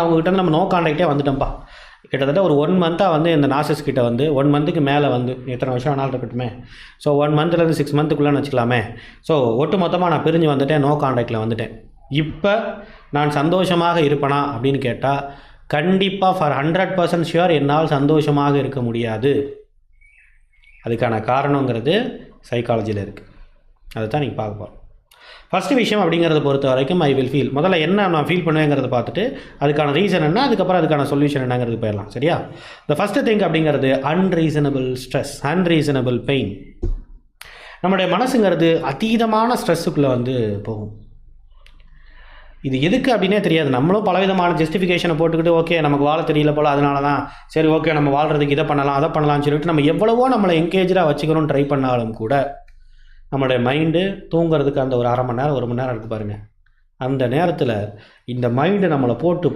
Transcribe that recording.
அவங்ககிட்ட நம்ம நோ கான்டாக்டே வந்துட்டோம்ப்பா. கிட்டத்தட்ட ஒரு 1 மந்த்தாக வந்து இந்த நார்சிசிஸ்ட் கிட்ட வந்து 1 மந்த்துக்கு மேலே வந்து எத்தனை வருஷம் வேணாலும் இருக்கட்டுமே. ஸோ 1 மந்த்லேருந்து 6 மந்த்துக்குள்ளேன்னு வச்சுக்கலாமே. ஸோ ஒட்டு மொத்தமாக நான் பிரிஞ்சு வந்துட்டேன், நோ கான்டாக்டில் வந்துட்டேன். இப்போ நான் சந்தோஷமாக இருப்பேனா அப்படின்னு கேட்டால் கண்டிப்பாக ஃபார் 100% ஷுர் என்னால் சந்தோஷமாக இருக்க முடியாது. அதுக்கான காரணங்கிறது சைக்காலஜியில் இருக்குது. அதை தான் நீங்கள் பார்க்க போகிறோம். ஃபஸ்ட்டு விஷயம் அப்படிங்கிறத பொறுத்த வரைக்கும் ஐ வில் ஃபீல். முதல்ல என்ன நான் ஃபீல் பண்ணுவேங்கிறத பார்த்துட்டு அதுக்கான ரீசன் என்ன, அதுக்கப்புறம் அதுக்கான சொல்யூஷன் என்னங்கிறது போயிடலாம். சரியா? த ஃபஸ்ட்டு திங் அப்படிங்கிறது அன்ரீசனபிள் ஸ்ட்ரெஸ், அன்ரீசனபிள் பெயின். நம்முடைய மனசுங்கிறது அதீதமான ஸ்ட்ரெஸ்ஸுக்குள்ளே வந்து போகும். இது எதுக்கு அப்படின்னே தெரியாது. நம்மளும் பலவிதமான ஜஸ்டிஃபிகேஷனை போட்டுக்கிட்டு ஓகே நமக்கு வாழ தெரியல போல், அதனால தான் சரி ஓகே நம்ம வாழ்கிறதுக்கு இதை பண்ணலாம் அதை பண்ணலாம்னு சொல்லிட்டு நம்ம எவ்வளவோ நம்மளை என்கேஜாக வச்சுக்கணும்னு ட்ரை பண்ணாலும் கூட நம்மளுடைய மைண்டு தூங்குறதுக்கு அந்த ஒரு 1/2 மணி நேரம் 1 மணி நேரம் இருக்குது பாருங்கள். அந்த நேரத்தில் இந்த மைண்டு நம்மளை போட்டு